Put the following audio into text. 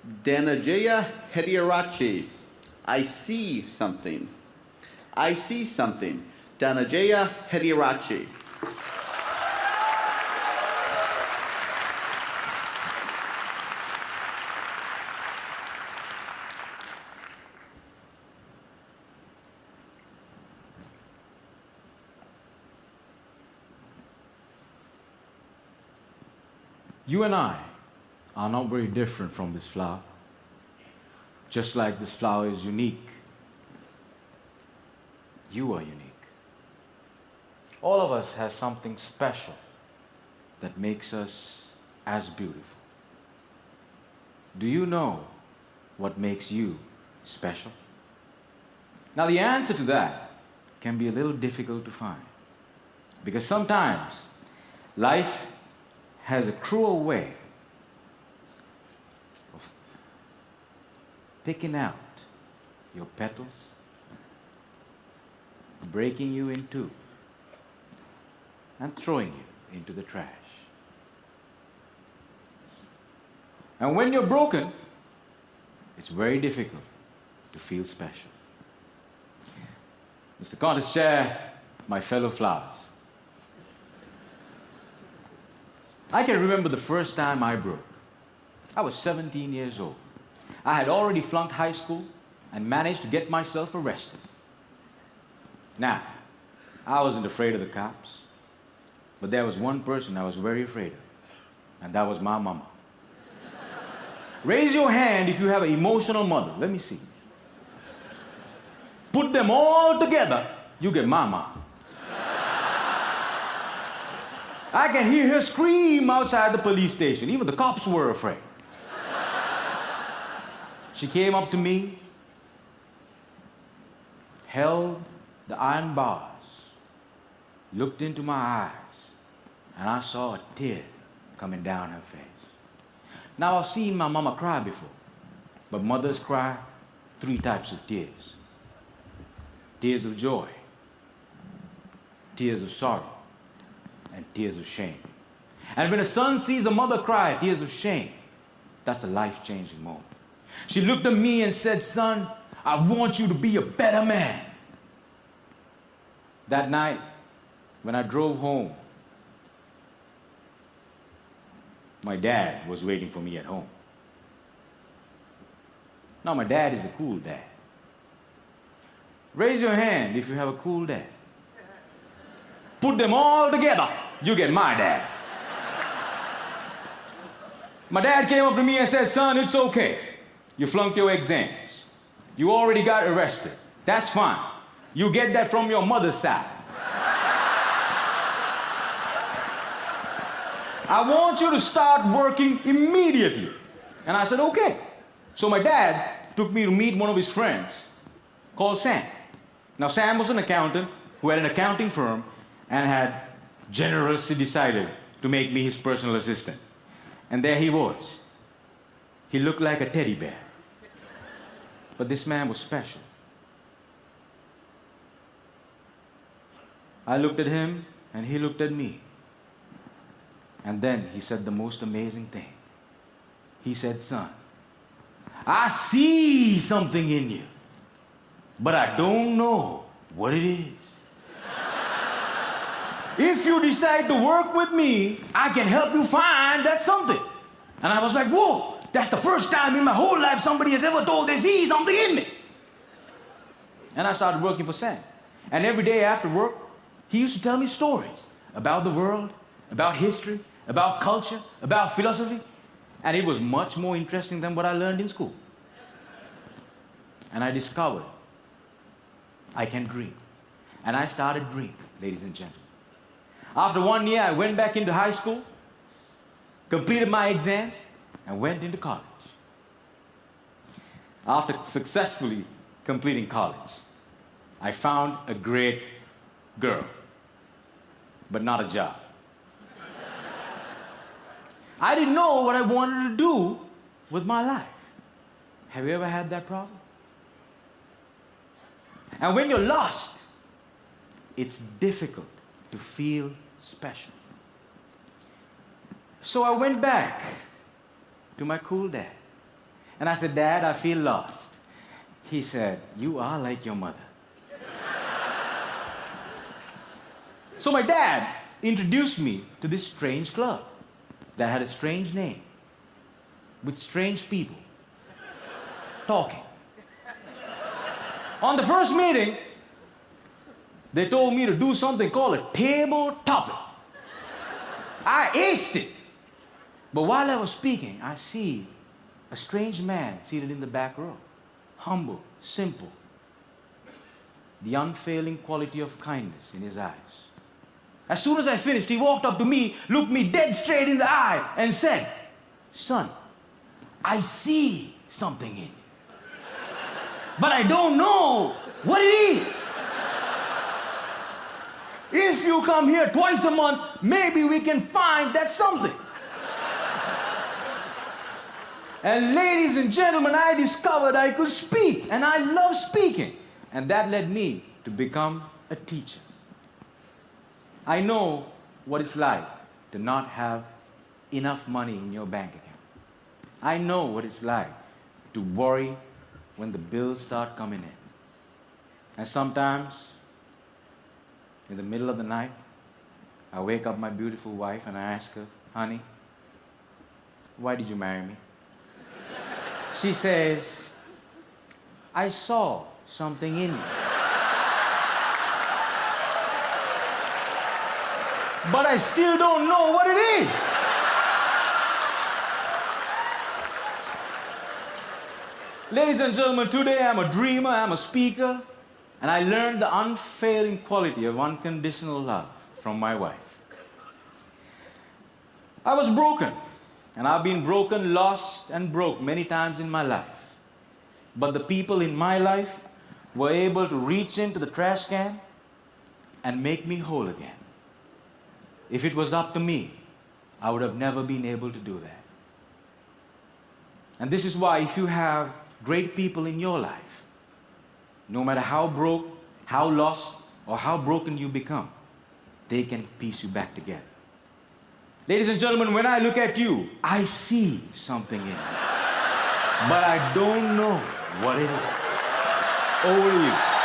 Dananjaya, Hettiarachchi. I see something. I see something. Dananjaya, Hettiarachchi. You and I are not very different from this flower. Just like this flower is unique, you are unique. All of us has something special that makes us as beautiful. Do you know what makes you special? Now the answer to that can be a little difficult to find, because sometimes life has a cruel way of picking out your petals, breaking you in two, and throwing you into the trash. And when you're broken, it's very difficult to feel special. Mr. Contest Chair, my fellow flowers, I can remember the first time I broke. I was 17 years old. I had already flunked high school and managed to get myself arrested. Now, I wasn't afraid of the cops, but there was one person I was very afraid of, and that was my mama. Raise your hand if you have an emotional mother. Let me see. Put them all together, you get mama. I can hear her scream outside the police station. Even the cops were afraid. She came up to me, held the iron bars, looked into my eyes, and I saw a tear coming down her face. Now, I've seen my mama cry before, but mothers cry 3 types of tears. Tears of joy, tears of sorrow, and tears of shame. And when a son sees a mother cry tears of shame, that's a life-changing moment. She looked at me and said, "Son, I want you to be a better man." That night, when I drove home, my dad was waiting for me at home. Now, my dad is a cool dad. Raise your hand if you have a cool dad. Put them all together, you get my dad. My dad came up to me and said, "Son, it's okay. You flunked your exams. You already got arrested. That's fine. You get that from your mother's side. I want you to start working immediately." And I said, "Okay." So my dad took me to meet one of his friends called Sam. Now, Sam was an accountant who had an accounting firm and had generously decided to make me his personal assistant. And there he was. He looked like a teddy bear. But this man was special. I looked at him and he looked at me. And then he said the most amazing thing. He said, "Son, I see something in you, but I don't know what it is. If you decide to work with me, I can help you find that something." And I was like, whoa, that's the first time in my whole life somebody has ever told they see something in me. And I started working for Sam. And every day after work, he used to tell me stories about the world, about history, about culture, about philosophy. And it was much more interesting than what I learned in school. And I discovered I can dream. And I started dreaming, ladies and gentlemen. After 1 year, I went back into high school, completed my exams, and went into college. After successfully completing college, I found a great girl, but not a job. I didn't know what I wanted to do with my life. Have you ever had that problem? And when you're lost, it's difficult to feel special. So I went back to my cool dad And I said, Dad, I feel lost. He said, you are like your mother. So my dad introduced me to this strange club that had a strange name, with strange people talking. On the first meeting, they told me to do something called a table topic. I aced it. But while I was speaking, I see a strange man seated in the back row. Humble, simple. The unfailing quality of kindness in his eyes. As soon as I finished, he walked up to me, looked me dead straight in the eye, and said, son, I see something in you. But I don't know what it is. If you come here twice a month, maybe we can find that something. And ladies and gentlemen, I discovered I could speak, and I love speaking. And that led me to become a teacher. I know what it's like to not have enough money in your bank account. I know what it's like to worry when the bills start coming in. And sometimes, in the middle of the night, I wake up my beautiful wife and I ask her, honey, why did you marry me? She says, I saw something in you. But I still don't know what it is. Ladies and gentlemen, today I'm a dreamer, I'm a speaker, and I learned the unfailing quality of unconditional love from my wife. I was broken, and I've been broken, lost, and broke many times in my life. But the people in my life were able to reach into the trash can and make me whole again. If it was up to me, I would have never been able to do that. And this is why if you have great people in your life, no matter how broke, how lost, or how broken you become, they can piece you back together. Ladies and gentlemen, when I look at you, I see something in you. But I don't know what it is. Over to you.